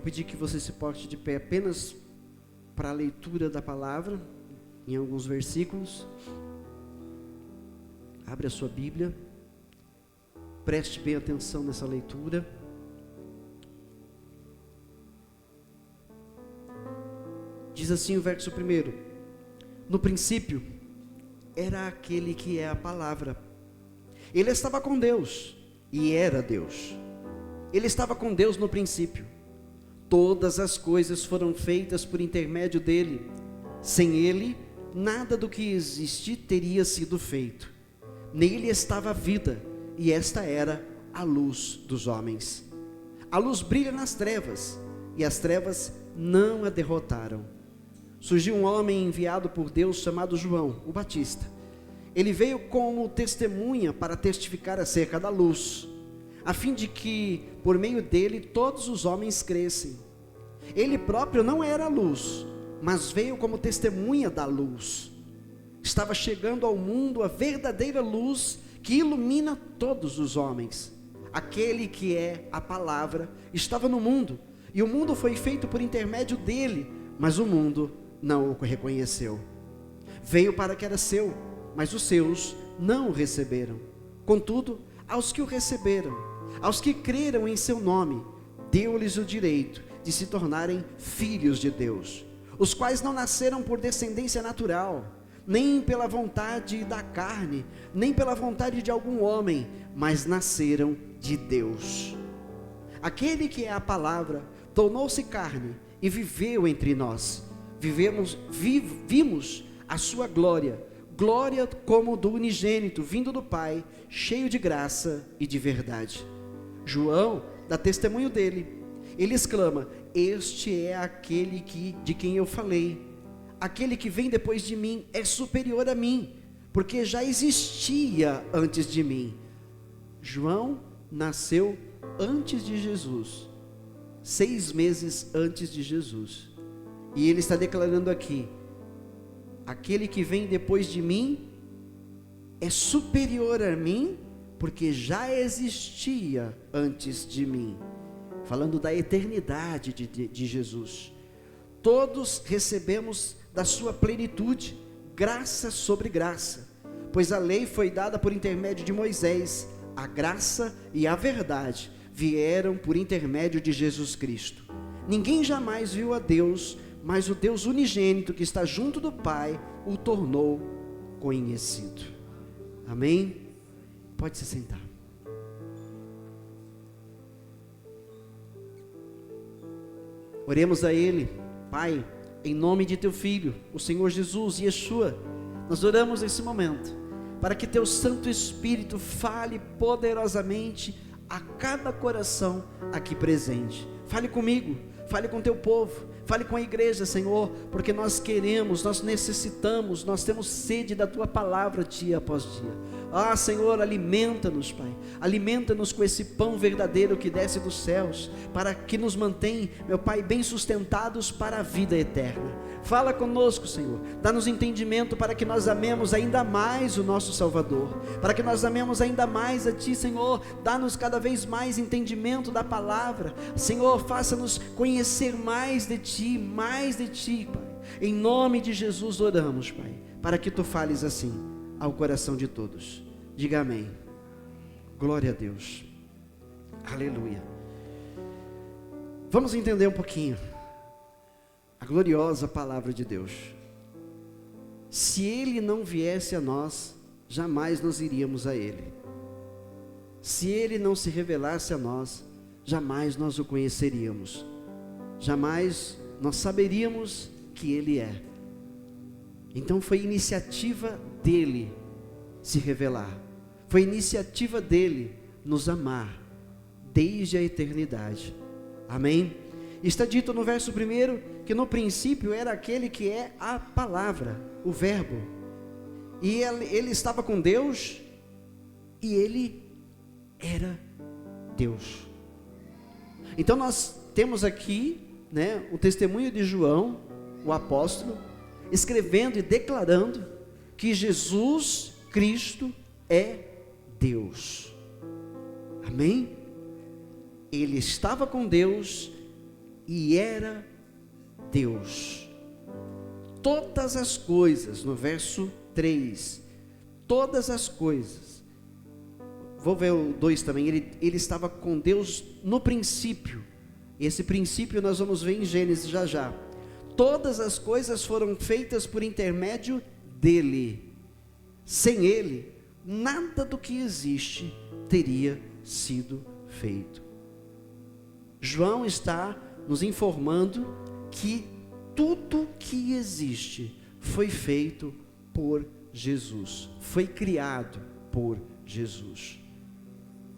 pedir que você se porte de pé apenas para a leitura da palavra, em alguns versículos. Abre a sua Bíblia, preste bem atenção nessa leitura. Diz assim o verso 1: no princípio era aquele que é a palavra. Ele estava com Deus e era Deus. Ele estava com Deus no princípio. Todas as coisas foram feitas por intermédio dele. Sem ele, nada do que existe teria sido feito. Nele estava a vida, e esta era a luz dos homens. A luz brilha nas trevas, e as trevas não a derrotaram. Surgiu um homem enviado por Deus chamado João, o Batista. Ele veio como testemunha para testificar acerca da luz, a fim de que, por meio dele, todos os homens crescem. Ele próprio não era a luz, mas veio como testemunha da luz. Estava chegando ao mundo a verdadeira luz que ilumina todos os homens. Aquele que é a palavra estava no mundo, e o mundo foi feito por intermédio dele, mas o mundo não o reconheceu. Veio para que era seu, mas os seus não o receberam. Contudo, aos que o receberam, aos que creram em seu nome, deu-lhes o direito de se tornarem filhos de Deus, os quais não nasceram por descendência natural, nem pela vontade da carne, nem pela vontade de algum homem, mas nasceram de Deus. Aquele que é a palavra tornou-se carne e viveu entre nós. Vimos a sua glória, glória como do unigênito, vindo do Pai, cheio de graça e de verdade. João dá testemunho dele. Ele exclama: este é aquele de quem eu falei. Aquele que vem depois de mim é superior a mim, porque já existia antes de mim. João nasceu antes de Jesus, 6 meses antes de Jesus. E ele está declarando aqui: aquele que vem depois de mim é superior a mim, porque já existia antes de mim. Falando da eternidade de Jesus. Todos recebemos da sua plenitude, graça sobre graça, pois a lei foi dada por intermédio de Moisés, a graça e a verdade vieram por intermédio de Jesus Cristo. Ninguém jamais viu a Deus, mas o Deus unigênito que está junto do Pai o tornou conhecido. Amém? Pode se sentar. Oremos a Ele. Pai, em nome de Teu Filho, o Senhor Jesus, Yeshua, nós oramos nesse momento, para que Teu Santo Espírito fale poderosamente a cada coração aqui presente. Fale comigo, fale com Teu povo, fale com a igreja, Senhor, porque nós queremos, nós necessitamos, nós temos sede da Tua palavra dia após dia. Ah, Senhor, alimenta-nos, Pai, alimenta-nos com esse pão verdadeiro que desce dos céus, para que nos mantém, meu Pai, bem sustentados para a vida eterna. Fala conosco, Senhor, dá-nos entendimento para que nós amemos ainda mais o nosso Salvador, para que nós amemos ainda mais a Ti, Senhor. Dá-nos cada vez mais entendimento da palavra, Senhor, faça-nos conhecer mais de Ti, Pai. Em nome de Jesus oramos, Pai, para que Tu fales assim ao coração de todos. Diga amém. Glória a Deus. Aleluia. Vamos entender um pouquinho a gloriosa palavra de Deus. Se Ele não viesse a nós, jamais nós iríamos a Ele. Se Ele não se revelasse a nós, jamais nós o conheceríamos. Jamais nós saberíamos que Ele é. Então foi iniciativa dele se revelar, foi iniciativa dele nos amar desde a eternidade. Amém? Está dito no verso 1 que no princípio era aquele que é a palavra, o verbo, e ele estava com Deus e ele era Deus. Então nós temos aqui, o testemunho de João, o apóstolo, escrevendo e declarando que Jesus Cristo é Deus. Amém? Ele estava com Deus e era Deus. Todas as coisas, no verso 3, todas as coisas, vou ver o 2 também, ele estava com Deus no princípio. Esse princípio nós vamos ver em Gênesis já já. Todas as coisas foram feitas por intermédio dele. Sem ele, nada do que existe teria sido feito. João está nos informando que tudo que existe foi feito por Jesus, foi criado por Jesus.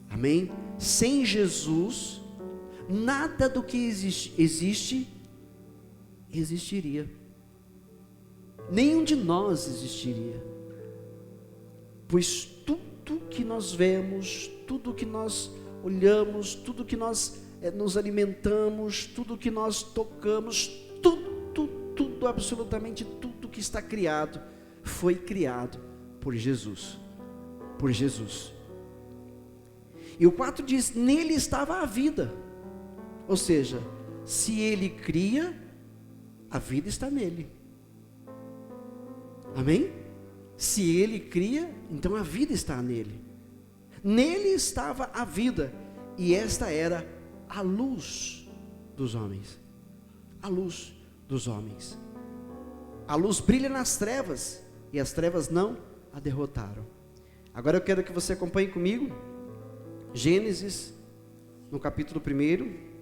Amém? Sem Jesus, nada do que existe existiria. Nenhum de nós existiria. Pois tudo que nós vemos, tudo que nós olhamos, tudo que nós nos alimentamos, tudo que nós tocamos, tudo, absolutamente tudo que está criado, foi criado por Jesus. Por Jesus. E o 4 diz: nele estava a vida. Ou seja, se ele cria, a vida está nele. Amém? Se ele cria, então a vida está nele. Nele estava a vida, e esta era a luz dos homens. A luz dos homens. A luz brilha nas trevas, e as trevas não a derrotaram. Agora eu quero que você acompanhe comigo Gênesis, no capítulo 1.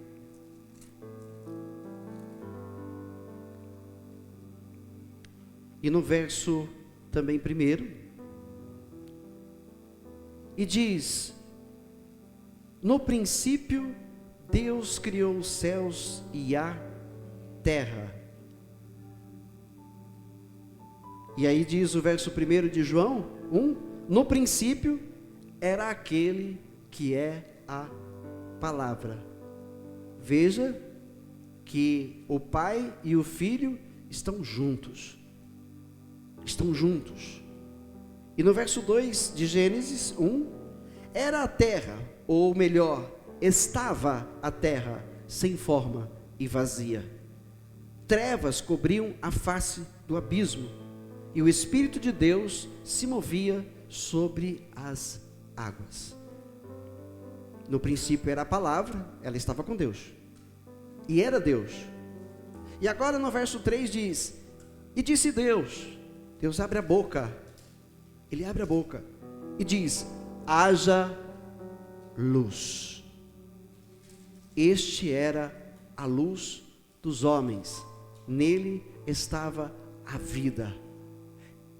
E no verso também 1. E diz: no princípio Deus criou os céus e a terra. E aí diz o verso 1 de João 1: no princípio era aquele que é a palavra. Veja que o Pai e o Filho estão juntos. Estão juntos. E no verso 2 de Gênesis 1, era a terra, ou melhor, estava a terra sem forma e vazia. Trevas cobriam a face do abismo, e o Espírito de Deus se movia sobre as águas. No princípio era a palavra, ela estava com Deus, e era Deus. E agora no verso 3 diz: e disse Deus abre a boca, ele abre a boca, e diz: haja luz. Este era a luz dos homens, nele estava a vida.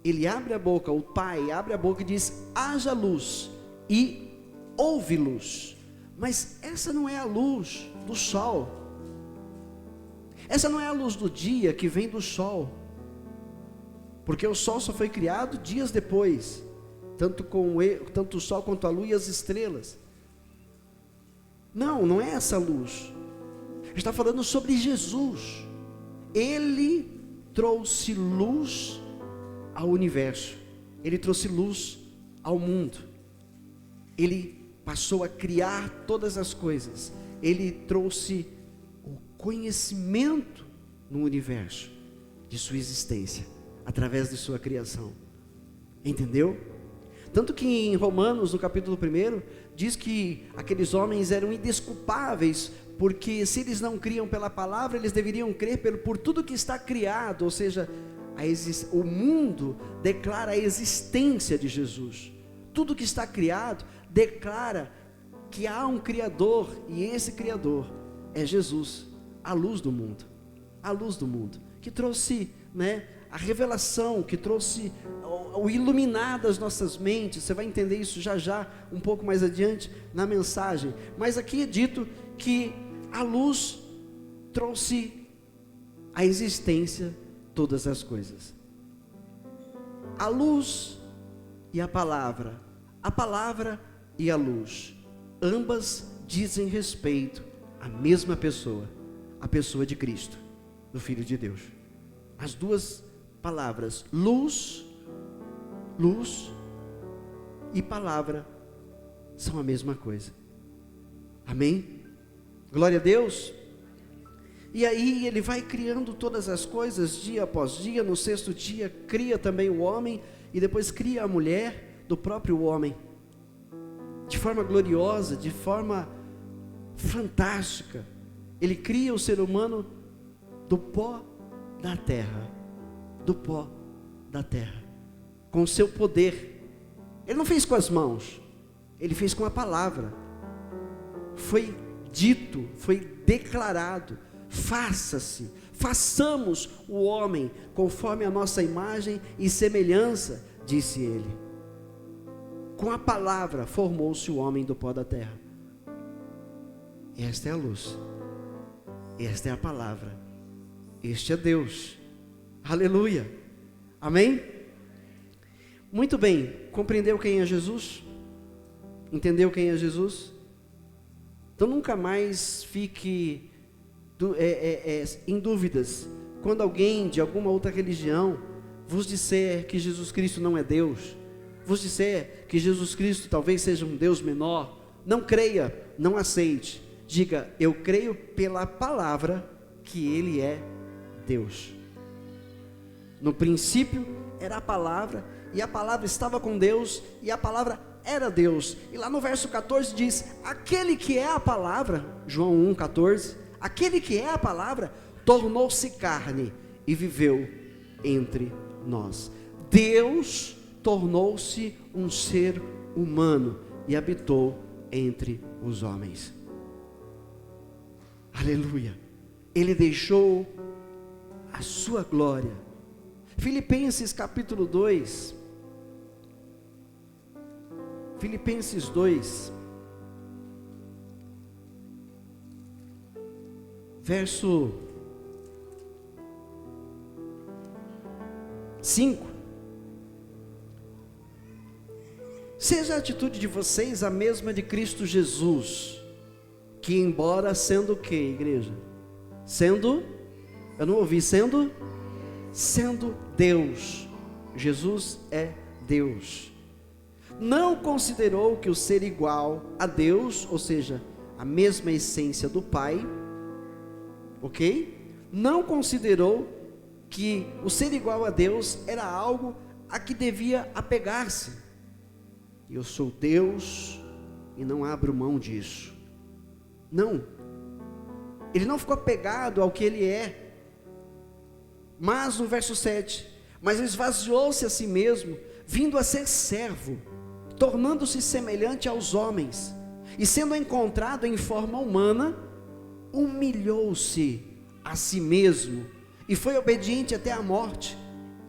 Ele abre a boca, o Pai abre a boca e diz: haja luz, e houve luz. Mas essa não é a luz do sol, essa não é a luz do dia que vem do sol, porque o sol só foi criado dias depois, tanto o sol quanto a lua e as estrelas. Não é essa luz. Está falando sobre Jesus. Ele trouxe luz ao universo, ele trouxe luz ao mundo, ele passou a criar todas as coisas, ele trouxe o conhecimento no universo de sua existência, através de sua criação. Entendeu? Tanto que em Romanos, no capítulo 1, diz que aqueles homens eram indesculpáveis, porque se eles não criam pela palavra, eles deveriam crer por tudo que está criado. Ou seja, o mundo declara a existência de Jesus. Tudo que está criado declara que há um Criador, e esse Criador é Jesus, a luz do mundo. A luz do mundo, que trouxe, a revelação, que trouxe o iluminar das nossas mentes. Você vai entender isso já, um pouco mais adiante na mensagem. Mas aqui é dito que a luz trouxe à existência todas as coisas. A luz e a palavra e a luz, ambas dizem respeito à mesma pessoa, a pessoa de Cristo, do Filho de Deus. As duas palavras, luz e palavra, são a mesma coisa. Amém? Glória a Deus. E aí ele vai criando todas as coisas, dia após dia. No sexto dia cria também o homem, e depois cria a mulher do próprio homem, de forma gloriosa, de forma fantástica. Ele cria o ser humano do pó da terra, do pó da terra, com o seu poder. Ele não fez com as mãos, ele fez com a palavra. Foi dito, foi declarado: faça-se, façamos o homem conforme a nossa imagem e semelhança, disse ele. Com a palavra formou-se o homem do pó da terra. Esta é a luz, esta é a palavra, este é Deus. Aleluia, amém? Muito bem, compreendeu quem é Jesus? Entendeu quem é Jesus? Então nunca mais fique em dúvidas, quando alguém de alguma outra religião vos disser que Jesus Cristo não é Deus, vos disser que Jesus Cristo talvez seja um Deus menor, não creia, não aceite. Diga: eu creio pela palavra que Ele é Deus. No princípio era a palavra, e a palavra estava com Deus, e a palavra era Deus. E lá no verso 14 diz: aquele que é a palavra, João 1,14, aquele que é a palavra tornou-se carne e viveu entre nós. Deus tornou-se um ser humano e habitou entre os homens. Aleluia. Ele deixou a sua glória. Filipenses capítulo 2, Filipenses 2, verso 5. Seja a atitude de vocês a mesma de Cristo Jesus, que embora sendo o que, igreja? Eu não ouvi, sendo Deus, Jesus é Deus, não considerou que o ser igual a Deus, ou seja, a mesma essência do Pai, ok? Não considerou que o ser igual a Deus era algo a que devia apegar-se. Eu sou Deus e não abro mão disso. Não, ele não ficou apegado ao que ele é. Mas no verso 7, mas esvaziou-se a si mesmo, vindo a ser servo, tornando-se semelhante aos homens, e sendo encontrado em forma humana, humilhou-se a si mesmo, e foi obediente até a morte,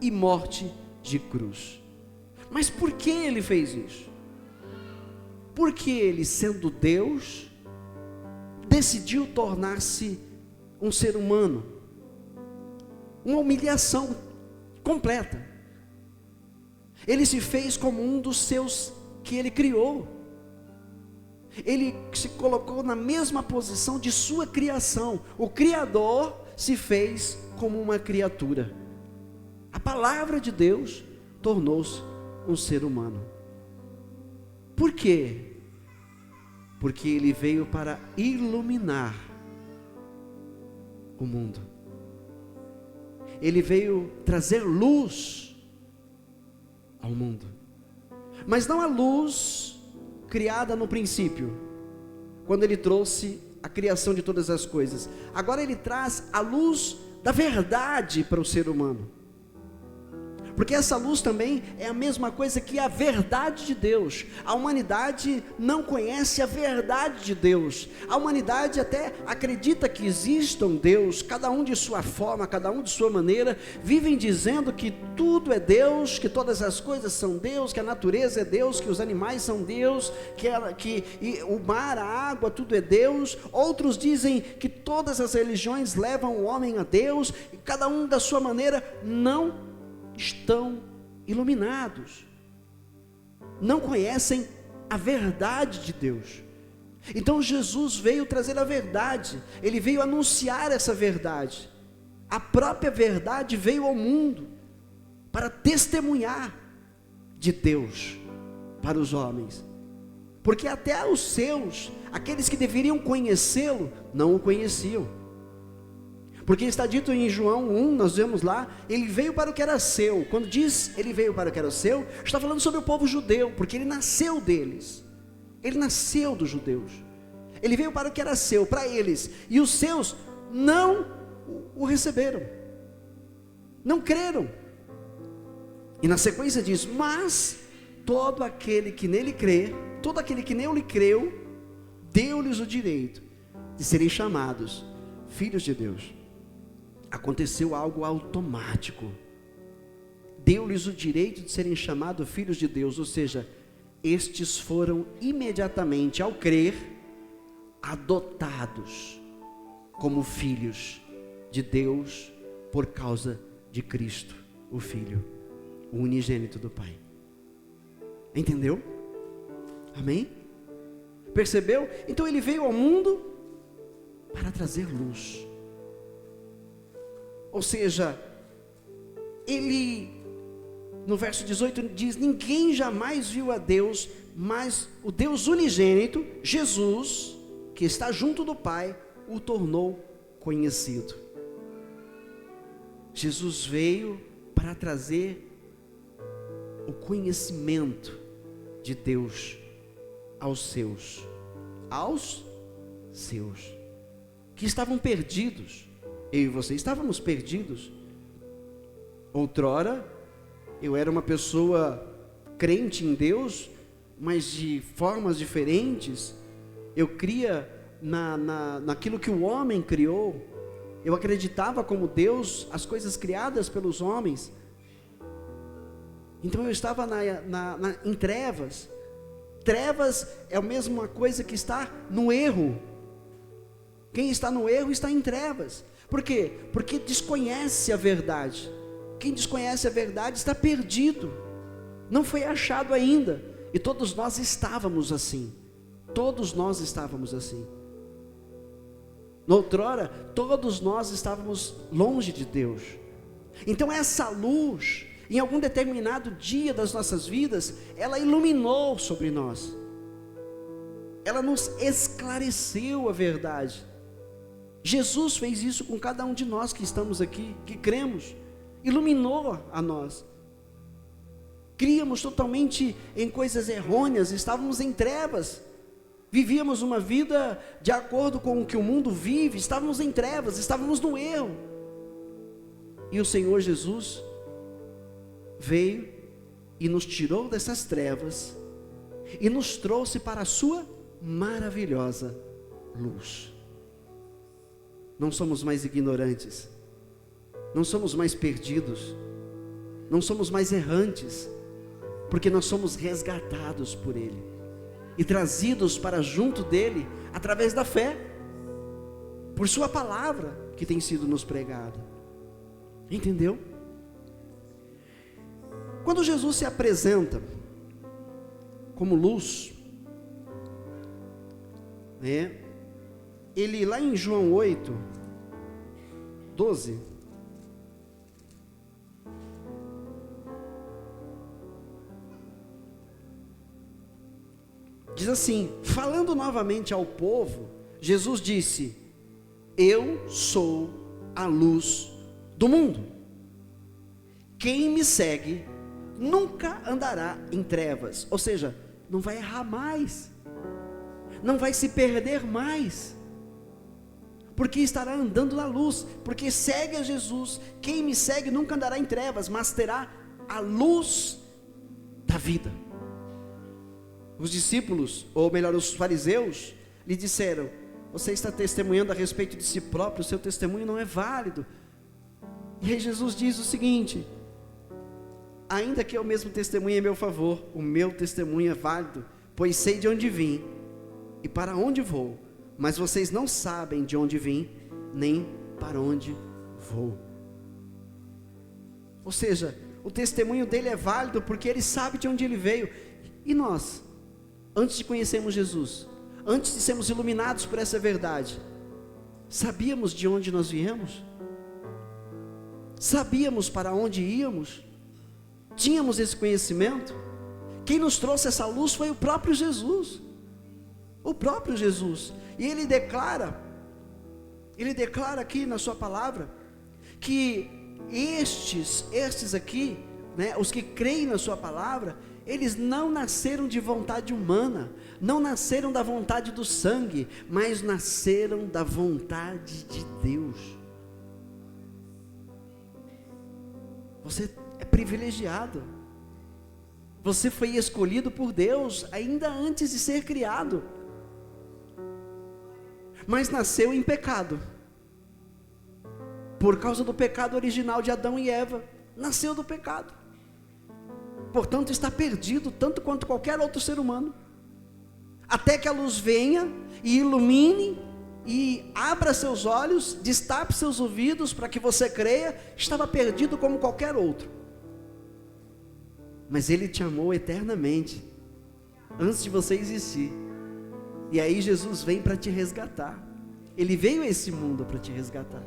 e morte de cruz. Mas por que ele fez isso? Porque ele, sendo Deus, decidiu tornar-se um ser humano. Uma humilhação completa. Ele se fez como um dos seus que ele criou. Ele se colocou na mesma posição de sua criação. O Criador se fez como uma criatura. A palavra de Deus tornou-se um ser humano. Por quê? Porque ele veio para iluminar o mundo. Ele veio trazer luz ao mundo, mas não a luz criada no princípio, quando ele trouxe a criação de todas as coisas. Agora ele traz a luz da verdade para o ser humano, porque essa luz também é a mesma coisa que a verdade de Deus. A humanidade não conhece a verdade de Deus. A humanidade até acredita que exista um Deus, cada um de sua forma, cada um de sua maneira, vivem dizendo que tudo é Deus, que todas as coisas são Deus, que a natureza é Deus, que os animais são Deus, que o mar, a água, tudo é Deus. Outros dizem que todas as religiões levam o homem a Deus, e cada um da sua maneira. Não estão iluminados, não conhecem a verdade de Deus. Então Jesus veio trazer a verdade, ele veio anunciar essa verdade. A própria verdade veio ao mundo para testemunhar de Deus para os homens, porque até os seus, aqueles que deveriam conhecê-lo, não o conheciam. Porque está dito em João 1, nós vemos lá, ele veio para o que era seu. Quando diz ele veio para o que era seu, está falando sobre o povo judeu, porque ele nasceu deles. Ele nasceu dos judeus. Ele veio para o que era seu, para eles. E os seus não o receberam. Não creram. E na sequência diz, mas todo aquele que nele crê, todo aquele que nele creu, deu-lhes o direito de serem chamados filhos de Deus. Aconteceu algo automático. Deu-lhes o direito de serem chamados filhos de Deus, ou seja, estes foram imediatamente, ao crer, adotados como filhos de Deus por causa de Cristo, o Filho, o unigênito do Pai. Entendeu? Amém? Percebeu? Então ele veio ao mundo para trazer luz. Ou seja, ele, no verso 18 diz, ninguém jamais viu a Deus, mas o Deus unigênito, Jesus, que está junto do Pai, o tornou conhecido. Jesus veio para trazer o conhecimento de Deus aos seus, que estavam perdidos. Eu e você estávamos perdidos. Outrora, eu era uma pessoa crente em Deus, mas de formas diferentes. Eu cria naquilo que o homem criou. Eu acreditava como Deus as coisas criadas pelos homens. Então eu estava em trevas. Trevas é a mesma coisa que está no erro. Quem está no erro está em trevas. Por quê? Porque desconhece a verdade. Quem desconhece a verdade está perdido, não foi achado ainda. E todos nós estávamos assim. Todos nós estávamos assim. Noutrora, todos nós estávamos longe de Deus. Então essa luz, em algum determinado dia das nossas vidas, ela iluminou sobre nós. Ela nos esclareceu a verdade. Jesus fez isso com cada um de nós que estamos aqui, que cremos. Iluminou a nós. Críamos totalmente em coisas errôneas, estávamos em trevas. Vivíamos uma vida de acordo com o que o mundo vive, estávamos em trevas, estávamos no erro. E o Senhor Jesus veio e nos tirou dessas trevas e nos trouxe para a sua maravilhosa luz. Não somos mais ignorantes, não somos mais perdidos, não somos mais errantes, porque nós somos resgatados por Ele e trazidos para junto dEle através da fé, por sua palavra que tem sido nos pregada. Entendeu? Quando Jesus se apresenta como luz, ele lá em João 8, 12, diz assim, falando novamente ao povo, Jesus disse, eu sou a luz do mundo, quem me segue nunca andará em trevas, ou seja, não vai errar mais, não vai se perder mais, porque estará andando na luz, porque segue a Jesus. Quem me segue nunca andará em trevas, mas terá a luz da vida. Os discípulos, ou melhor, os fariseus, lhe disseram, você está testemunhando a respeito de si próprio, o seu testemunho não é válido. E aí Jesus diz o seguinte, ainda que eu mesmo testemunhe a meu favor, o meu testemunho é válido, pois sei de onde vim e para onde vou, mas vocês não sabem de onde vim, nem para onde vou. Ou seja, o testemunho dele é válido porque ele sabe de onde ele veio. E nós, antes de conhecermos Jesus, antes de sermos iluminados por essa verdade, sabíamos de onde nós viemos? Sabíamos para onde íamos? Tínhamos esse conhecimento? Quem nos trouxe essa luz foi o próprio Jesus. O próprio Jesus. E ele declara Ele declara aqui na sua palavra, que estes aqui, né, os que creem na sua palavra, eles não nasceram de vontade humana, não nasceram da vontade do sangue, mas nasceram da vontade de Deus. Você é privilegiado, você foi escolhido por Deus ainda antes de ser criado, mas nasceu em pecado, por causa do pecado original de Adão e Eva, nasceu do pecado, portanto está perdido, tanto quanto qualquer outro ser humano, até que a luz venha e ilumine, e abra seus olhos, destape seus ouvidos, para que você creia. Estava perdido como qualquer outro, mas Ele te amou eternamente, antes de você existir, e aí Jesus vem para te resgatar. Ele veio a esse mundo para te resgatar,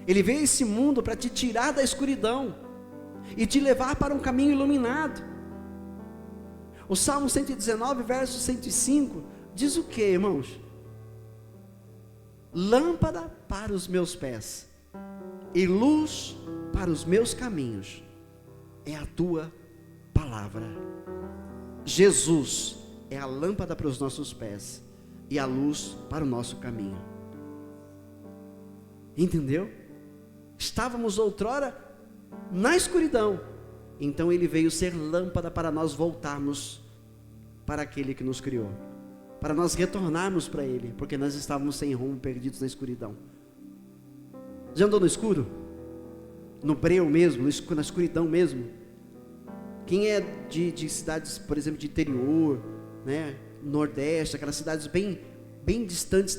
Ele veio a esse mundo para te tirar da escuridão, e te levar para um caminho iluminado. O Salmo 119, verso 105, diz o que, irmãos? Lâmpada para os meus pés, e luz para os meus caminhos, é a tua palavra. Jesus é a lâmpada para os nossos pés, e a luz para o nosso caminho. Entendeu? Estávamos outrora na escuridão, então Ele veio ser lâmpada para nós voltarmos para aquele que nos criou, para nós retornarmos para Ele, porque nós estávamos sem rumo, perdidos na escuridão. Já andou no escuro? No breu mesmo, na escuridão mesmo? Quem é de cidades, por exemplo, de interior, né, nordeste, aquelas cidades bem distantes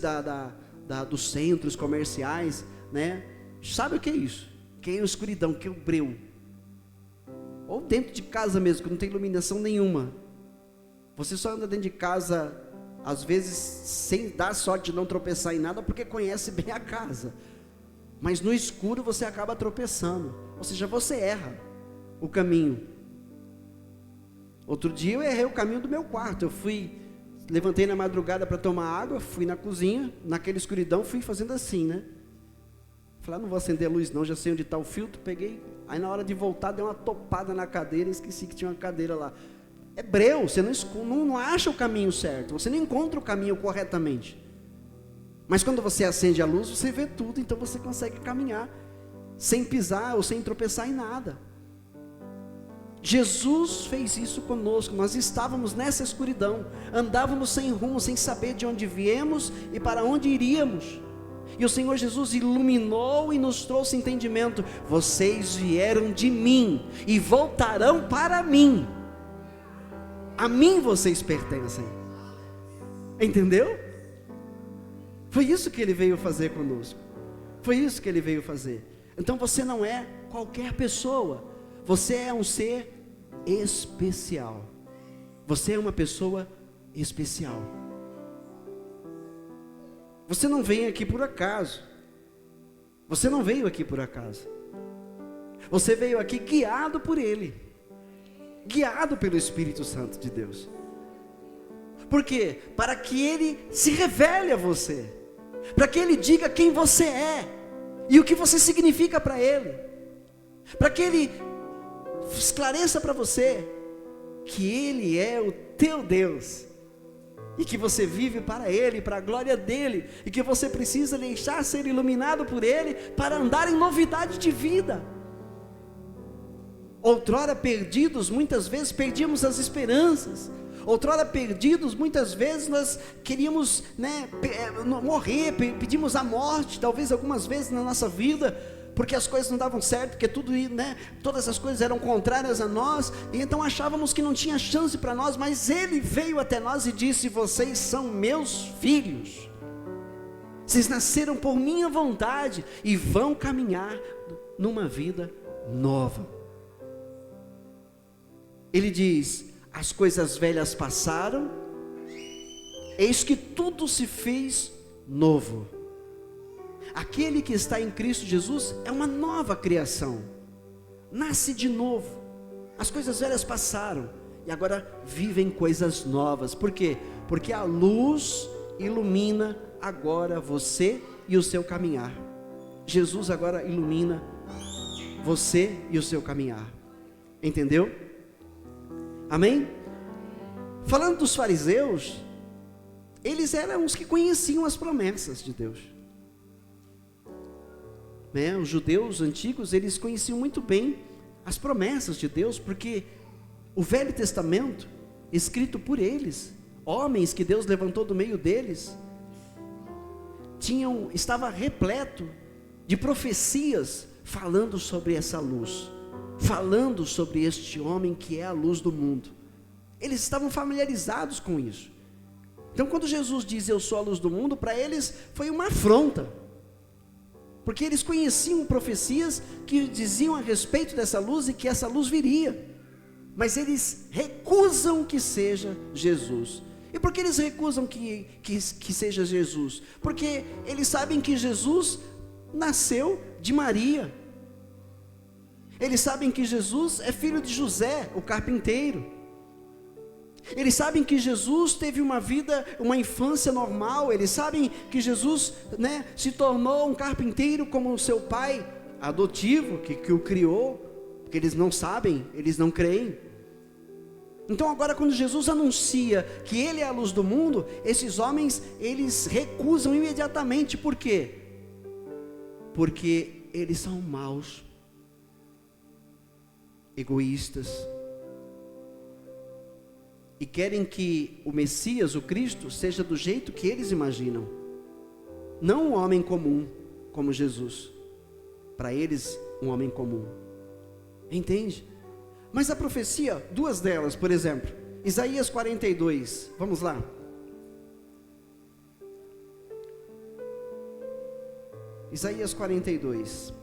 dos centros comerciais, né, sabe o que é isso? Que é a escuridão, que é o breu. Ou dentro de casa mesmo, que não tem iluminação nenhuma. Você só anda dentro de casa, às vezes, sem dar sorte de não tropeçar em nada, porque conhece bem a casa. Mas no escuro você acaba tropeçando, ou seja, você erra o caminho. Outro dia eu errei o caminho do meu quarto. Levantei na madrugada para tomar água, fui na cozinha, naquela escuridão, fui fazendo assim, né? Falei, não vou acender a luz não, já sei onde está o filtro, peguei, aí na hora de voltar, dei uma topada na cadeira, esqueci que tinha uma cadeira lá. É breu, você não acha o caminho certo, você não encontra o caminho corretamente, mas quando você acende a luz, você vê tudo, então você consegue caminhar, sem pisar ou sem tropeçar em nada. Jesus fez isso conosco. Nós estávamos nessa escuridão, andávamos sem rumo, sem saber de onde viemos e para onde iríamos, e o Senhor Jesus iluminou e nos trouxe entendimento. Vocês vieram de mim e voltarão para mim, a mim vocês pertencem. Entendeu? Foi isso que Ele veio fazer conosco, foi isso que Ele veio fazer. Então você não é qualquer pessoa, você é um ser especial, você é uma pessoa especial. Você não vem aqui por acaso, você não veio aqui por acaso, você veio aqui guiado por Ele, guiado pelo Espírito Santo de Deus. Por quê? Para que Ele se revele a você, para que Ele diga quem você é e o que você significa para Ele, para que Ele esclareça para você que Ele é o teu Deus, e que você vive para Ele, para a glória dEle, e que você precisa deixar ser iluminado por Ele, para andar em novidade de vida. Outrora perdidos, muitas vezes perdíamos as esperanças. Outrora perdidos, muitas vezes nós queríamos, morrer, pedimos a morte, talvez algumas vezes na nossa vida, porque as coisas não davam certo, porque todas as coisas eram contrárias a nós, e então achávamos que não tinha chance para nós, mas Ele veio até nós e disse: vocês são meus filhos, vocês nasceram por minha vontade, e vão caminhar numa vida nova. Ele diz: as coisas velhas passaram, eis que tudo se fez novo. Aquele que está em Cristo Jesus é uma nova criação, nasce de novo. As coisas velhas passaram e agora vivem coisas novas. Por quê? Porque a luz ilumina agora você e o seu caminhar. Jesus agora ilumina você e o seu caminhar. Entendeu? Amém? Falando dos fariseus, eles eram os que conheciam as promessas de Deus. Os judeus antigos, eles conheciam muito bem as promessas de Deus, porque o Velho Testamento, escrito por eles, homens que Deus levantou do meio deles, estava repleto de profecias falando sobre essa luz, falando sobre este homem que é a luz do mundo. Eles estavam familiarizados com isso. Então, quando Jesus diz eu sou a luz do mundo, para eles foi uma afronta, porque eles conheciam profecias que diziam a respeito dessa luz e que essa luz viria, mas eles recusam que seja Jesus. E por que eles recusam que seja Jesus? Porque eles sabem que Jesus nasceu de Maria, eles sabem que Jesus é filho de José, o carpinteiro, eles sabem que Jesus teve uma infância normal, eles sabem que Jesus, se tornou um carpinteiro como o seu pai adotivo, que o criou, porque eles não sabem, eles não creem. Então agora quando Jesus anuncia que Ele é a luz do mundo, esses homens, eles recusam imediatamente. Por quê? Porque eles são maus, egoístas, e querem que o Messias, o Cristo, seja do jeito que eles imaginam, não um homem comum como Jesus. Para eles, um homem comum, entende? Mas a profecia, duas delas, por exemplo, Isaías 42, vamos lá. Isaías 42.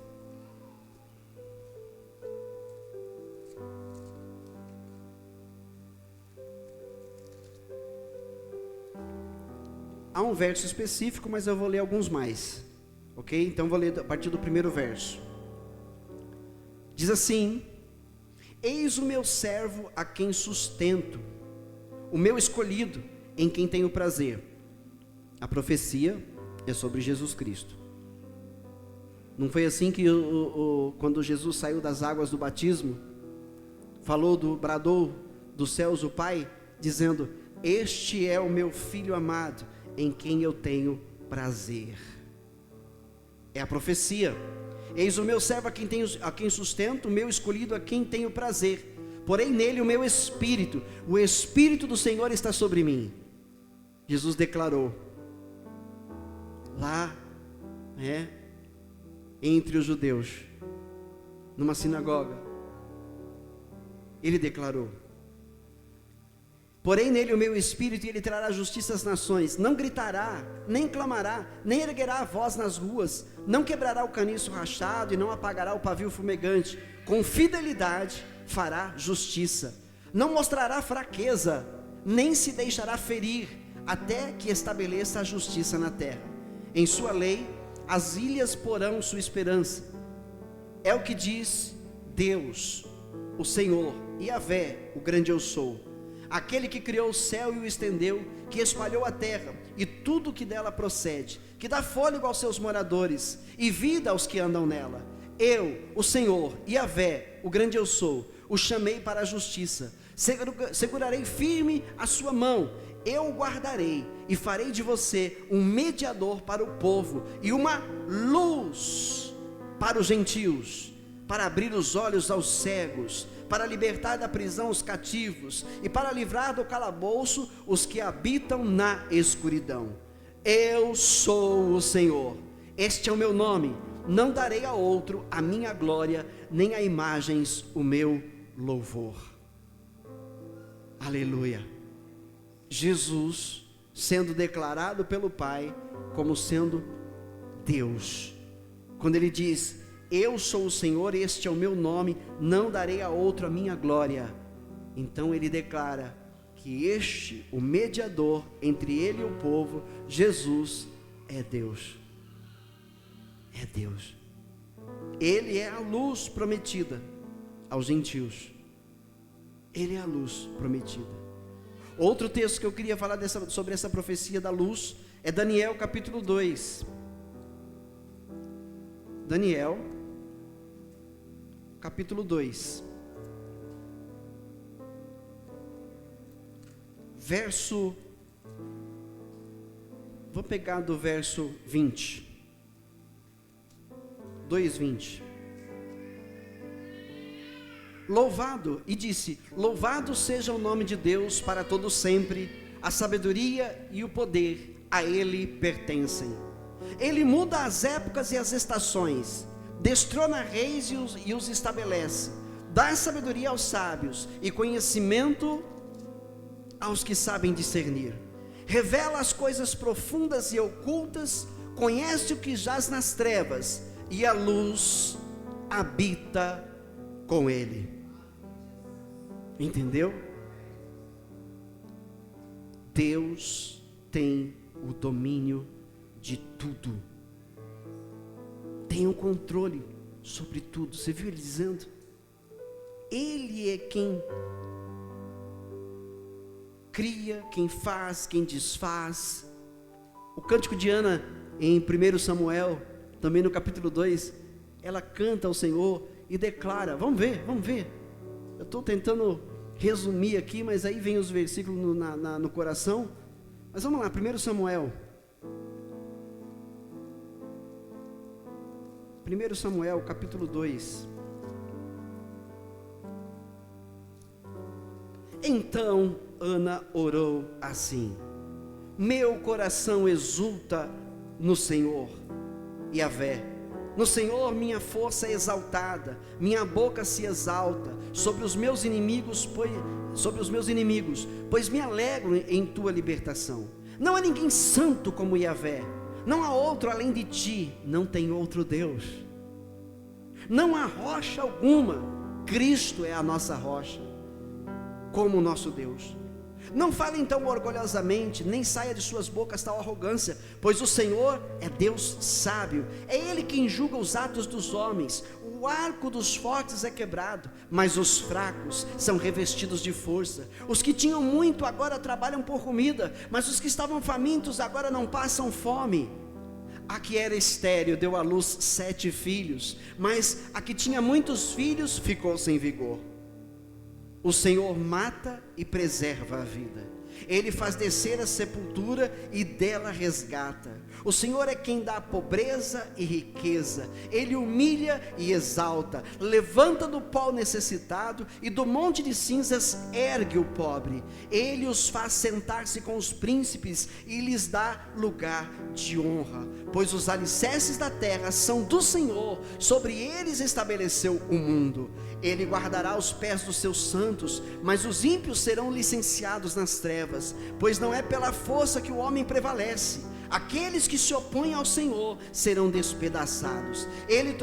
Há um verso específico, mas eu vou ler alguns mais, ok? Então vou ler a partir do primeiro verso. Diz assim: eis o meu servo a quem sustento, o meu escolhido em quem tenho prazer. A profecia é sobre Jesus Cristo. Não foi assim que quando Jesus saiu das águas do batismo, bradou dos céus o Pai, dizendo: este é o meu filho amado, em quem eu tenho prazer. É a profecia. Eis o meu servo a quem sustento, o meu escolhido a quem tenho prazer. Porém nele o meu espírito, o Espírito do Senhor está sobre mim. Jesus declarou, lá, entre os judeus, numa sinagoga, ele declarou: porém nele o meu espírito, e ele trará justiça às nações. Não gritará, nem clamará, nem erguerá a voz nas ruas, não quebrará o caniço rachado, e não apagará o pavio fumegante. Com fidelidade fará justiça, não mostrará fraqueza, nem se deixará ferir, até que estabeleça a justiça na terra. Em sua lei as ilhas porão sua esperança. É o que diz Deus, o Senhor, Yahvé, o grande eu sou, aquele que criou o céu e o estendeu, que espalhou a terra e tudo que dela procede, que dá fôlego aos seus moradores e vida aos que andam nela. Eu, o Senhor, Yahvé, o grande eu sou, o chamei para a justiça. Segurarei firme a sua mão, eu o guardarei e farei de você um mediador para o povo e uma luz para os gentios, para abrir os olhos aos cegos, para libertar da prisão os cativos e para livrar do calabouço os que habitam na escuridão. Eu sou o Senhor, este é o meu nome, não darei a outro a minha glória, nem a imagens o meu louvor. Aleluia. Jesus sendo declarado pelo Pai como sendo Deus, quando ele diz: eu sou o Senhor, este é o meu nome, não darei a outro a minha glória. Então ele declara que o mediador entre ele e o povo, Jesus, é Deus. É Deus. Ele é a luz prometida aos gentios. Ele é a luz prometida. Outro texto que eu queria falar sobre essa profecia da luz é Daniel capítulo 2. Daniel, capítulo 2, vou pegar do verso 20, 2:20. E disse: louvado seja o nome de Deus para todo sempre, a sabedoria e o poder a Ele pertencem. Ele muda as épocas e as estações, destrona reis e os estabelece, dá sabedoria aos sábios e conhecimento aos que sabem discernir. Revela as coisas profundas e ocultas, conhece o que jaz nas trevas, e a luz habita com ele. Entendeu? Deus tem o domínio de tudo, tem o controle sobre tudo. Você viu ele dizendo? Ele é quem cria, quem faz, quem desfaz. O cântico de Ana em 1 Samuel, também no capítulo 2, ela canta ao Senhor e declara, vamos ver, eu estou tentando resumir aqui, mas aí vem os versículos no coração, mas vamos lá, 1 Samuel, 1 Samuel capítulo 2, então Ana orou assim: meu coração exulta no Senhor, Yahvé, no Senhor minha força é exaltada, minha boca se exalta sobre os meus inimigos, pois me alegro em tua libertação. Não há ninguém santo como Yahvé, não há outro além de ti, não tem outro Deus, não há rocha alguma, Cristo é a nossa rocha, como o nosso Deus. Não fale então orgulhosamente, nem saia de suas bocas tal arrogância, pois o Senhor é Deus sábio, é Ele quem julga os atos dos homens. O arco dos fortes é quebrado, mas os fracos são revestidos de força. Os que tinham muito agora trabalham por comida, mas os que estavam famintos agora não passam fome. A que era estéril deu à luz 7 filhos, mas a que tinha muitos filhos ficou sem vigor. O Senhor mata e preserva a vida, Ele faz descer a sepultura e dela resgata. O Senhor é quem dá pobreza e riqueza, Ele humilha e exalta, levanta do pó o necessitado e do monte de cinzas ergue o pobre. Ele os faz sentar-se com os príncipes e lhes dá lugar de honra, pois os alicerces da terra são do Senhor, sobre eles estabeleceu o mundo. Ele guardará os pés dos seus santos, mas os ímpios serão licenciados nas trevas, pois não é pela força que o homem prevalece. Aqueles que se opõem ao Senhor serão despedaçados. Ele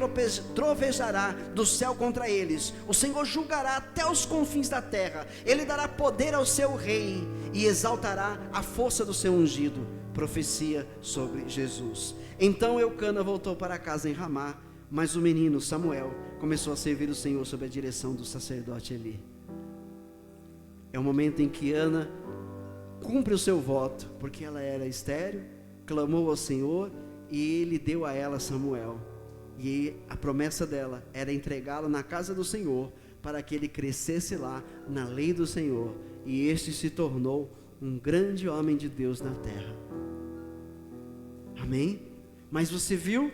trovejará do céu contra eles. O Senhor julgará até os confins da terra. Ele dará poder ao seu rei e exaltará a força do seu ungido. Profecia sobre Jesus. Então Eucana voltou para casa em Ramá, mas o menino Samuel começou a servir o Senhor sob a direção do sacerdote Eli. É o momento em que Ana cumpre o seu voto, porque ela era estéril, clamou ao Senhor e Ele deu a ela Samuel. E a promessa dela era entregá-lo na casa do Senhor, para que ele crescesse lá na lei do Senhor, e este se tornou um grande homem de Deus na terra. Amém? Mas você viu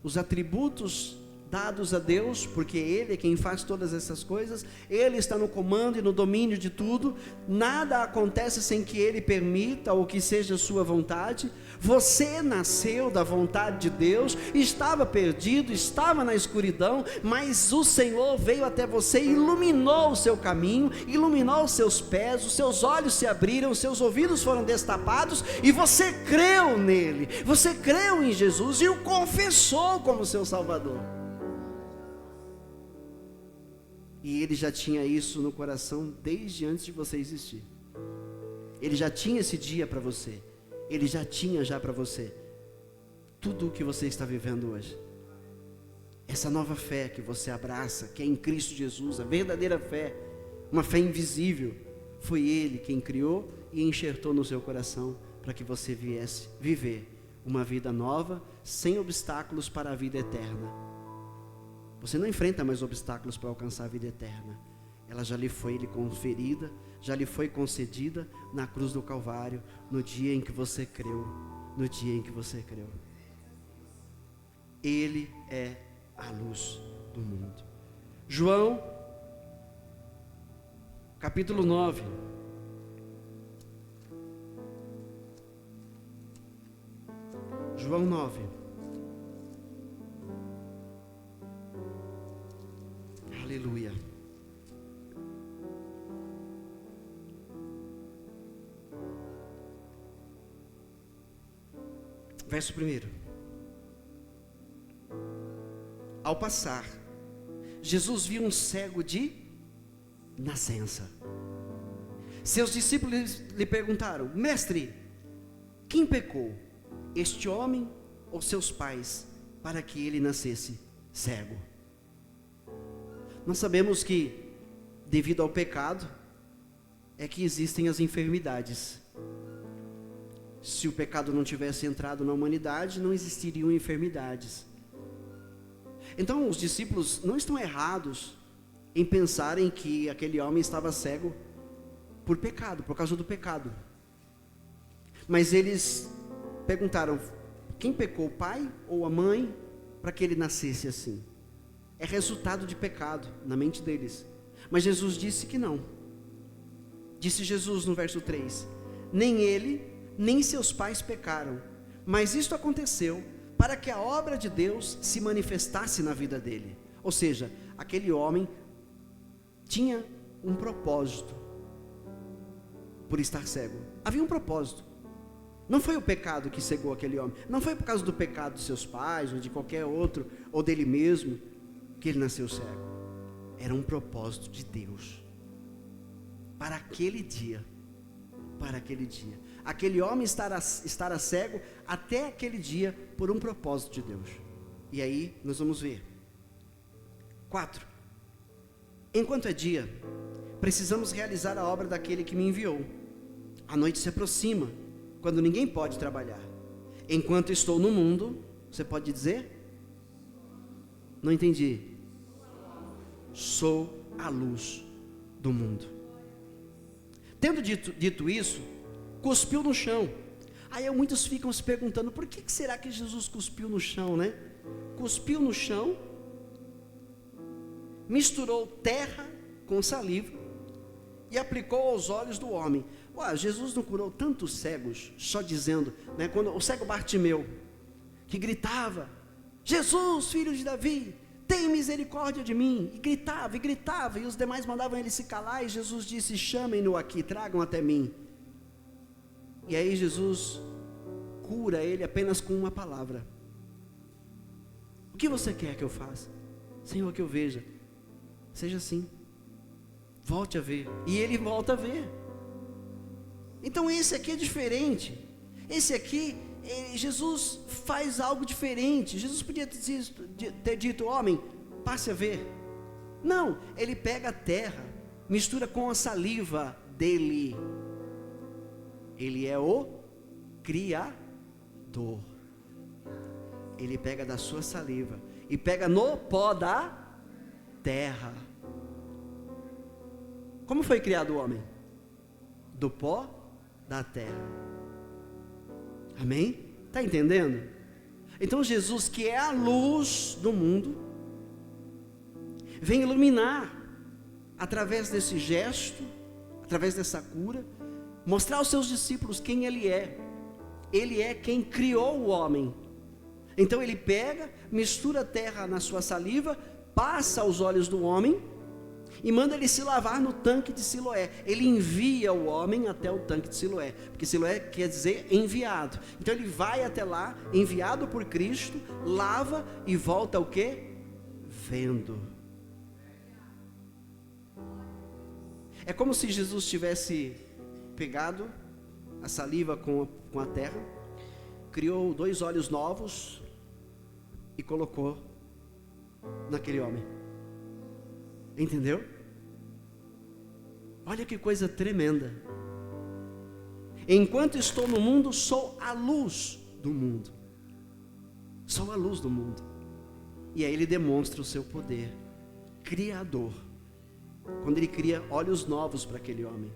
os atributos dados a Deus, porque Ele é quem faz todas essas coisas, Ele está no comando e no domínio de tudo, nada acontece sem que Ele permita ou que seja sua vontade. Você nasceu da vontade de Deus, estava perdido, estava na escuridão, mas o Senhor veio até você e iluminou o seu caminho, iluminou os seus pés, os seus olhos se abriram, os seus ouvidos foram destapados, e você creu nele, você creu em Jesus e o confessou como seu Salvador. E Ele já tinha isso no coração desde antes de você existir. Ele já tinha esse dia para você. Ele já tinha para você tudo o que você está vivendo hoje. Essa nova fé que você abraça, que é em Cristo Jesus, a verdadeira fé, uma fé invisível, foi Ele quem criou e enxertou no seu coração para que você viesse viver uma vida nova, sem obstáculos para a vida eterna. Você não enfrenta mais obstáculos para alcançar a vida eterna. Ela já lhe foi conferida, já lhe foi concedida na cruz do Calvário, no dia em que você creu. No dia em que você creu. Ele é a luz do mundo. João, capítulo 9. João 9. Aleluia. Verso 1. Ao passar, Jesus viu um cego de nascença. Seus discípulos lhe perguntaram: Mestre, quem pecou, este homem ou seus pais, para que ele nascesse cego? Nós sabemos que, devido ao pecado, é que existem as enfermidades. Se o pecado não tivesse entrado na humanidade, não existiriam enfermidades. Então os discípulos não estão errados em pensarem que aquele homem estava cego por pecado, por causa do pecado. Mas eles perguntaram: quem pecou, o pai ou a mãe, para que ele nascesse assim? É resultado de pecado na mente deles. Mas Jesus disse que não. Disse Jesus no verso 3: nem ele, nem seus pais pecaram, mas isto aconteceu para que a obra de Deus se manifestasse na vida dele. Ou seja, aquele homem tinha um propósito por estar cego. Havia um propósito. Não foi o pecado que cegou aquele homem. Não foi por causa do pecado de seus pais, ou de qualquer outro, ou dele mesmo, que ele nasceu cego. Era um propósito de Deus. Para aquele dia. Para aquele dia. Aquele homem estará cego até aquele dia por um propósito de Deus. E aí nós vamos ver. 4. Enquanto é dia, precisamos realizar a obra daquele que me enviou. A noite se aproxima, quando ninguém pode trabalhar. Enquanto estou no mundo, você pode dizer? Não entendi. Sou a luz do mundo. Tendo dito isso, cuspiu no chão. Aí muitos ficam se perguntando: por que será que Jesus cuspiu no chão, né? Cuspiu no chão, misturou terra com saliva e aplicou aos olhos do homem. Ué, Jesus não curou tantos cegos só dizendo, né? Quando o cego Bartimeu, que gritava: Jesus, filho de Davi, tem misericórdia de mim, e gritava, e os demais mandavam ele se calar, e Jesus disse: chamem-no aqui, tragam até mim. E aí Jesus cura ele apenas com uma palavra: o que você quer que eu faça? Senhor, que eu veja. Seja assim, volte a ver. E ele volta a ver. Então esse aqui é diferente. Esse aqui, Jesus faz algo diferente. Jesus podia ter dito: homem, passe a ver. Não, ele pega a terra, mistura com a saliva dele. Ele é o Criador. Ele pega da sua saliva e pega no pó da terra. Como foi criado o homem? Do pó da terra. Amém? Está entendendo? Então Jesus, que é a luz do mundo, vem iluminar, através desse gesto, através dessa cura, mostrar aos seus discípulos quem Ele é. Ele é quem criou o homem. Então Ele pega, mistura a terra na sua saliva, passa aos olhos do homem e manda ele se lavar no tanque de Siloé. Ele envia o homem até o tanque de Siloé, porque Siloé quer dizer enviado. Então ele vai até lá, enviado por Cristo, lava e volta o quê? Vendo. É como se Jesus tivesse pegado a saliva com a terra, criou 2 olhos novos e colocou naquele homem. Entendeu? Olha que coisa tremenda. Enquanto estou no mundo, sou a luz do mundo. Sou a luz do mundo. E aí ele demonstra o seu poder criador. Quando ele cria olhos novos para aquele homem.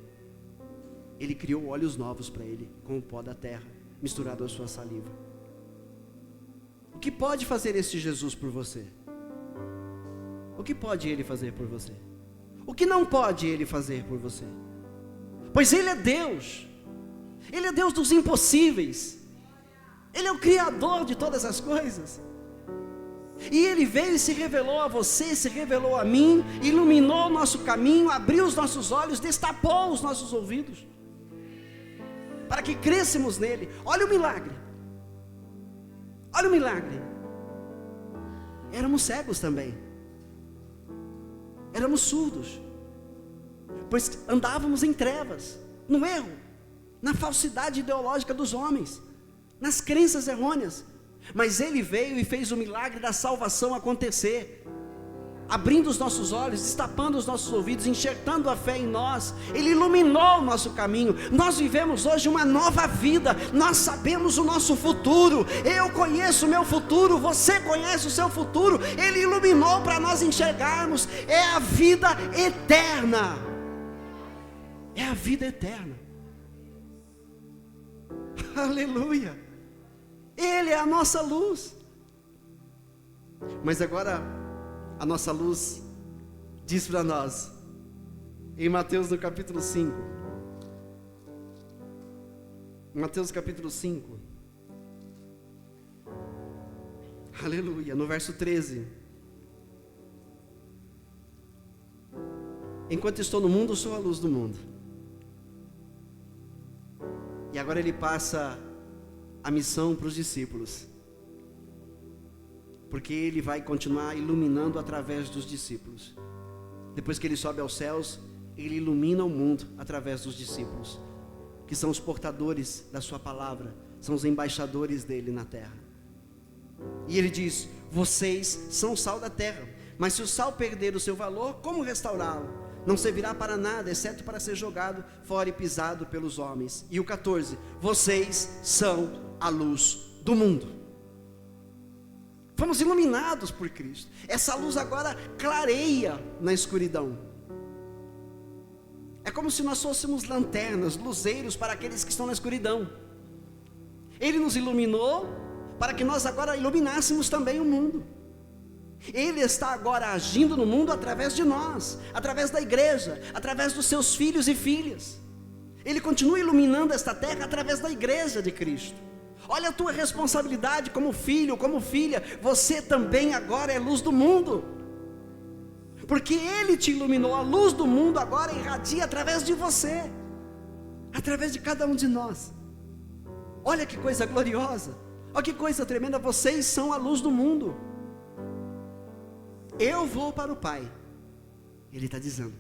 Ele criou olhos novos para ele, com o pó da terra, misturado à sua saliva. O que pode fazer este Jesus por você? O que pode ele fazer por você? O que não pode ele fazer por você? Pois ele é Deus. Ele é Deus dos impossíveis. Ele é o Criador de todas as coisas. E ele veio e se revelou a você, se revelou a mim, iluminou o nosso caminho, abriu os nossos olhos, destapou os nossos ouvidos, para que crescemos nele. Olha o milagre. Olha o milagre. Éramos cegos também. Éramos surdos. Pois andávamos em trevas, no erro, na falsidade ideológica dos homens, nas crenças errôneas. Mas ele veio e fez o milagre da salvação acontecer, abrindo os nossos olhos, destapando os nossos ouvidos, enxertando a fé em nós. Ele iluminou o nosso caminho. Nós vivemos hoje uma nova vida. Nós sabemos o nosso futuro. Eu conheço o meu futuro, você conhece o seu futuro. Ele iluminou para nós enxergarmos. É a vida eterna. É a vida eterna. Aleluia. Ele é a nossa luz. Mas agora a nossa luz diz para nós, em Mateus no capítulo 5, Mateus capítulo 5, aleluia, no verso 13: enquanto estou no mundo, sou a luz do mundo. E agora ele passa a missão para os discípulos, porque ele vai continuar iluminando através dos discípulos. Depois que ele sobe aos céus, ele ilumina o mundo através dos discípulos, que são os portadores da sua palavra, são os embaixadores dele na terra. E ele diz: vocês são o sal da terra, mas se o sal perder o seu valor, como restaurá-lo? Não servirá para nada, exceto para ser jogado fora e pisado pelos homens. E o 14: vocês são a luz do mundo. Fomos iluminados por Cristo. Essa luz agora clareia na escuridão. É como se nós fôssemos lanternas, luzeiros para aqueles que estão na escuridão. Ele nos iluminou para que nós agora iluminássemos também o mundo. Ele está agora agindo no mundo através de nós, através da igreja, através dos seus filhos e filhas. Ele continua iluminando esta terra através da igreja de Cristo. Olha a tua responsabilidade como filho, como filha. Você também agora é luz do mundo, porque Ele te iluminou. A luz do mundo agora irradia através de você, através de cada um de nós. Olha que coisa gloriosa, olha que coisa tremenda. Vocês são a luz do mundo. Eu vou para o Pai, Ele está dizendo.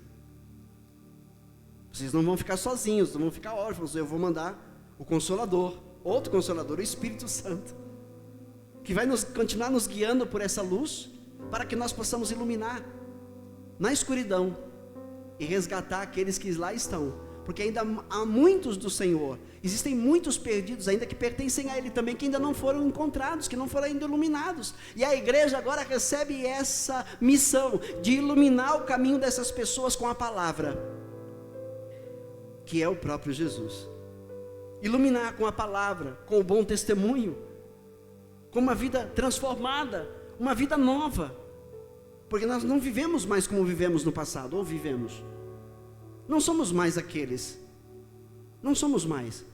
Vocês não vão ficar sozinhos, não vão ficar órfãos. Eu vou mandar o Consolador, outro Consolador, o Espírito Santo, que vai continuar nos guiando por essa luz, para que nós possamos iluminar na escuridão e resgatar aqueles que lá estão, porque ainda há muitos do Senhor, existem muitos perdidos ainda que pertencem a Ele também, que ainda não foram encontrados, que não foram ainda iluminados. E a igreja agora recebe essa missão de iluminar o caminho dessas pessoas com a palavra, que é o próprio Jesus. Iluminar com a palavra, com o bom testemunho, com uma vida transformada, uma vida nova, porque nós não vivemos mais como vivemos no passado, ou vivemos? Não somos mais aqueles, não somos mais.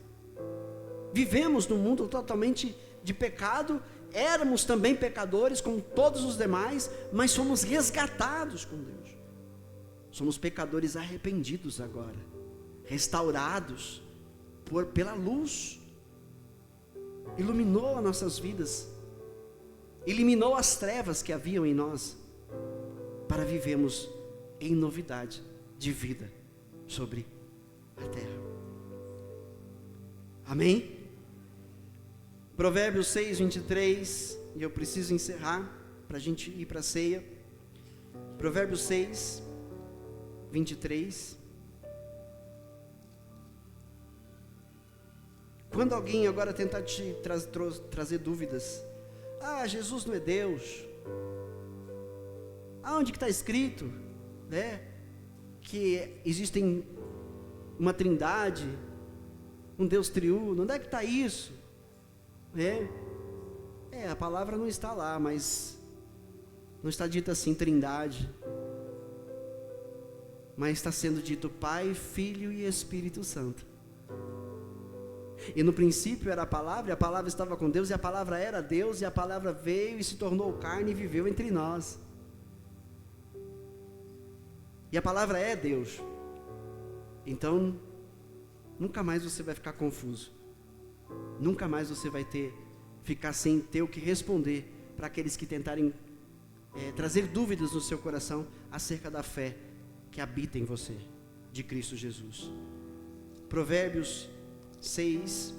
Vivemos num mundo totalmente de pecado, éramos também pecadores como todos os demais, mas somos resgatados com Deus. Somos pecadores arrependidos agora, restaurados pela luz. Iluminou as nossas vidas, eliminou as trevas que haviam em nós, para vivermos em novidade de vida sobre a terra. Amém? Provérbios 6, 23, e eu preciso encerrar, para a gente ir para a ceia. Provérbios 6, 23. Quando alguém agora tentar te trazer dúvidas: ah, Jesus não é Deus, Aonde que está escrito, né, que existem uma trindade, um Deus triuno? Onde é que está isso? A palavra não está lá, mas não está dita assim trindade, mas está sendo dito Pai, Filho e Espírito Santo. E no princípio era a palavra, e a palavra estava com Deus, e a palavra era Deus, e a palavra veio e se tornou carne e viveu entre nós. E a palavra é Deus. Então, nunca mais você vai ficar confuso. Nunca mais você vai ficar sem ter o que responder para aqueles que tentarem trazer dúvidas no seu coração acerca da fé que habita em você, de Cristo Jesus. Provérbios 6,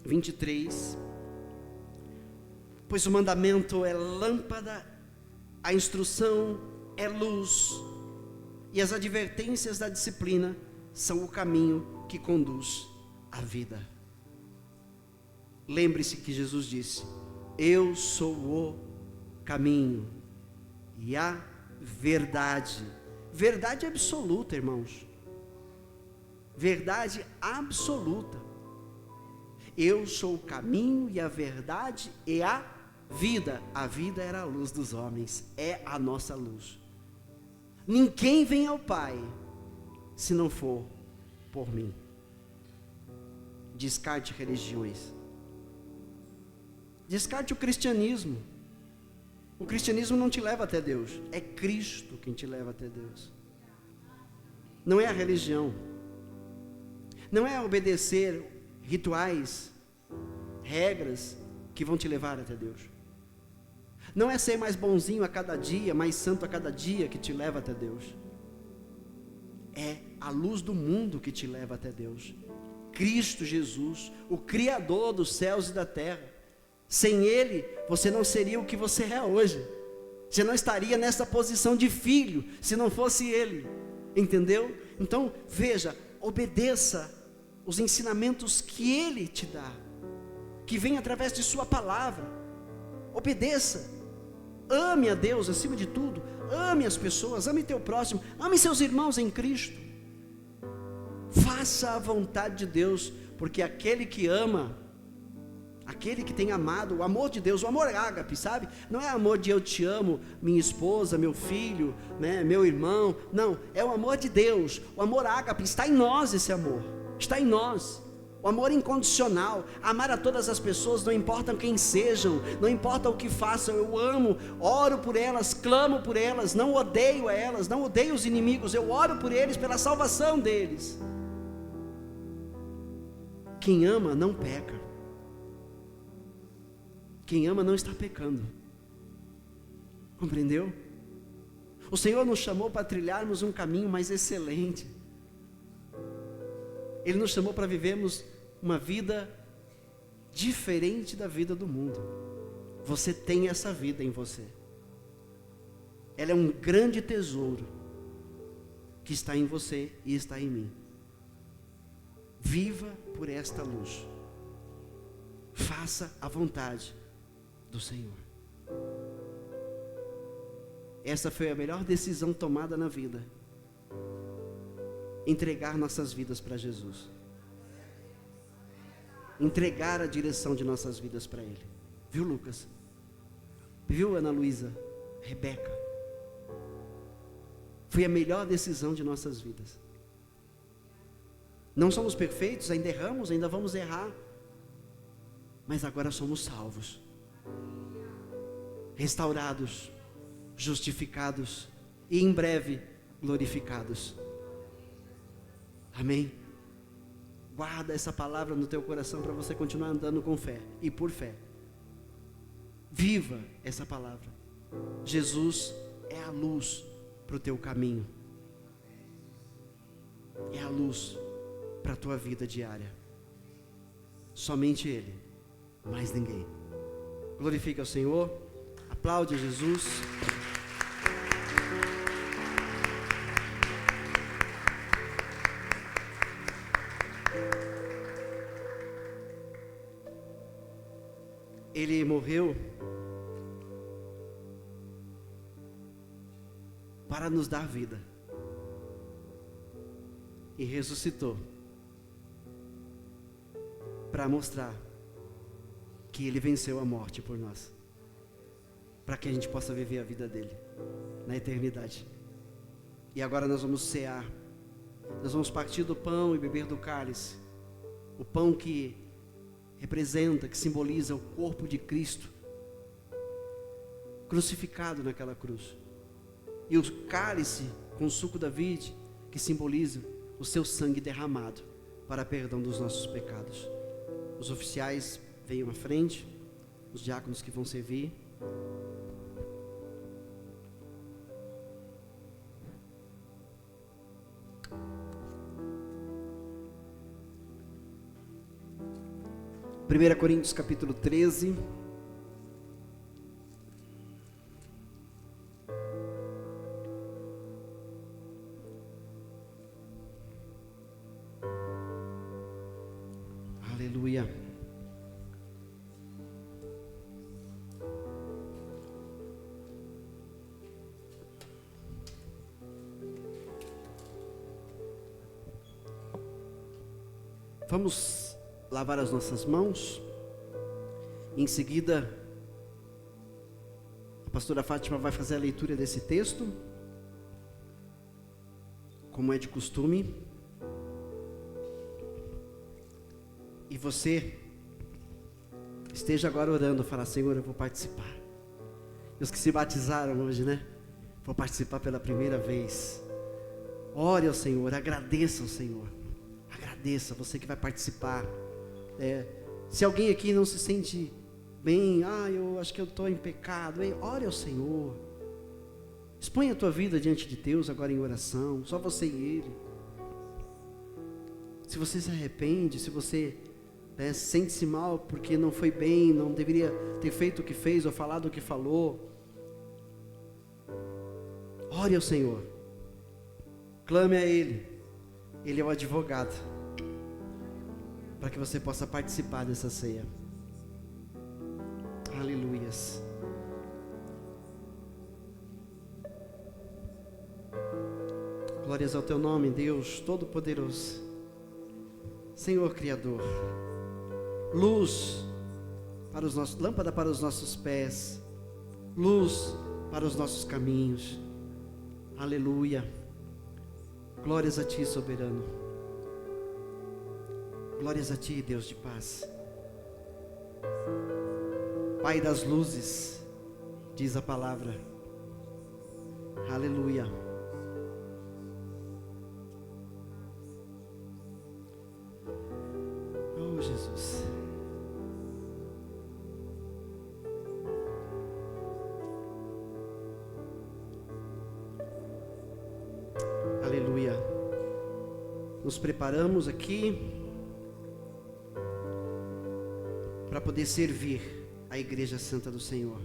23. Pois o mandamento é lâmpada, a instrução é luz, e as advertências da disciplina são o caminho que conduz à vida. Lembre-se que Jesus disse: eu sou o caminho e a verdade. Verdade absoluta, irmãos. Verdade absoluta. Eu sou o caminho e a verdade e a vida. A vida era a luz dos homens, é a nossa luz. Ninguém vem ao Pai se não for por mim. Descarte religiões. Descarte o cristianismo. O cristianismo não te leva até Deus, é Cristo quem te leva até Deus. Não é a religião, não é obedecer rituais, regras que vão te levar até Deus. Não é ser mais bonzinho a cada dia, mais santo a cada dia que te leva até Deus. É a luz do mundo que te leva até Deus. Cristo Jesus, o Criador dos céus e da terra. Sem Ele, você não seria o que você é hoje. Você não estaria nessa posição de filho, se não fosse Ele. Entendeu? Então, veja, obedeça os ensinamentos que Ele te dá, que vem através de sua palavra. Obedeça. Ame a Deus acima de tudo. Ame as pessoas, ame teu próximo, ame seus irmãos em Cristo. Faça a vontade de Deus, porque aquele que ama, aquele que tem amado, o amor de Deus, o amor ágape, sabe? Não é amor de eu te amo, minha esposa, meu filho, né, meu irmão. Não, é o amor de Deus. O amor ágape está em nós, esse amor está em nós. O amor incondicional, amar a todas as pessoas, não importa quem sejam, não importa o que façam, eu amo, oro por elas, clamo por elas, não odeio elas, não odeio os inimigos, eu oro por eles, pela salvação deles. Quem ama não peca. Quem ama não está pecando. Compreendeu? O Senhor nos chamou para trilharmos um caminho mais excelente. Ele nos chamou para vivermos uma vida diferente da vida do mundo. Você tem essa vida em você. Ela é um grande tesouro que está em você e está em mim. Viva por esta luz. Faça a vontade do Senhor. Essa foi a melhor decisão tomada na vida. Entregar nossas vidas para Jesus. Entregar a direção de nossas vidas para Ele. Viu, Lucas? Viu, Ana Luísa? Rebeca? Foi a melhor decisão de nossas vidas. Não somos perfeitos, ainda erramos, ainda vamos errar. Mas agora somos salvos. Restaurados, justificados e em breve glorificados. Amém? Guarda essa palavra no teu coração para você continuar andando com fé e por fé. Viva essa palavra. Jesus é a luz para o teu caminho. É a luz para a tua vida diária. Somente Ele, mais ninguém. Glorifica o Senhor. Aplaude Jesus. Ele morreu para nos dar vida. E ressuscitou para mostrar que Ele venceu a morte por nós, para que a gente possa viver a vida dele na eternidade. E agora nós vamos cear, nós vamos partir do pão e beber do cálice, o pão que representa, que simboliza o corpo de Cristo crucificado naquela cruz, e o cálice com o suco da vide, que simboliza o seu sangue derramado para perdão dos nossos pecados. Os oficiais venham à frente, os diáconos que vão servir. Primeira Coríntios capítulo 13. Aleluia. Vamos lavar as nossas mãos. Em seguida, a pastora Fátima vai fazer a leitura desse texto, como é de costume. E você esteja agora orando, falar: Senhor, eu vou participar. E os que se batizaram hoje, né? Vou participar pela primeira vez. Ore ao Senhor, agradeça ao Senhor. Agradeça, você que vai participar. Se alguém aqui não se sente bem, eu acho que eu estou em pecado, ore ao Senhor. Exponha a tua vida diante de Deus agora em oração, só você e Ele. Se você se arrepende, se você sente-se mal porque não foi bem, não deveria ter feito o que fez ou falado o que falou, ore ao Senhor, clame a Ele. Ele é o advogado, para que você possa participar dessa ceia. Aleluias. Glórias ao teu nome, Deus Todo-Poderoso, Senhor Criador. Luz para os nossos, lâmpada para os nossos pés, luz para os nossos caminhos. Aleluia. Glórias a ti, soberano. Glórias a ti, Deus de paz. Pai das luzes, diz a palavra. Aleluia. Oh, Jesus. Aleluia. Nos preparamos aqui para poder servir a Igreja Santa do Senhor.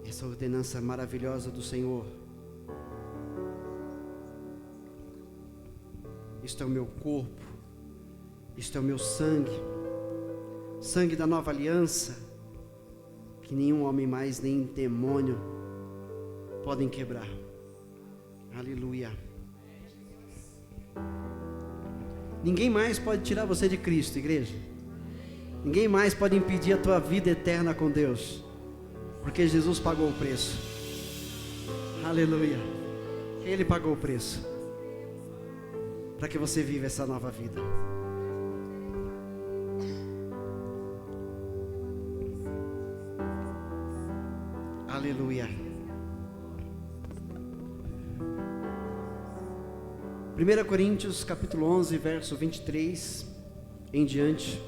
Essa ordenança maravilhosa do Senhor. Isto é o meu corpo, isto é o meu sangue, sangue da nova aliança, que nenhum homem mais, nem demônio podem quebrar. Aleluia. Ninguém mais pode tirar você de Cristo, igreja. Ninguém mais pode impedir a tua vida eterna com Deus, porque Jesus pagou o preço. Aleluia. Ele pagou o preço para que você viva essa nova vida. Aleluia. 1 Coríntios capítulo 11, verso 23 em diante.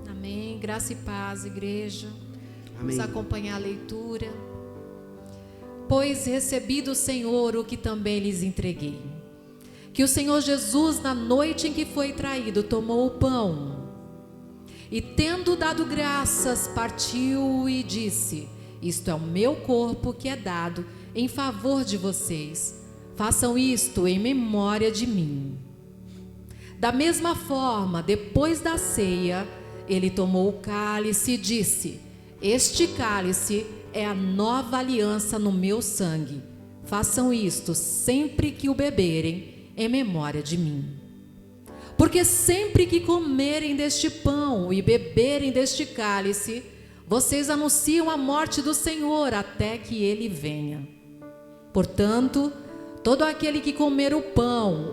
Amém. Graça e paz, igreja. Amém. Vamos acompanhar a leitura. Pois recebi do Senhor o que também lhes entreguei, que o Senhor Jesus, na noite em que foi traído, tomou o pão e, tendo dado graças, partiu e disse: isto é o meu corpo que é dado em favor de vocês. Façam isto em memória de mim. Da mesma forma, depois da ceia, ele tomou o cálice e disse: este cálice é a nova aliança no meu sangue. Façam isto sempre que o beberem, em memória de mim. Porque sempre que comerem deste pão e beberem deste cálice, vocês anunciam a morte do Senhor até que ele venha. Portanto, todo aquele que comer o pão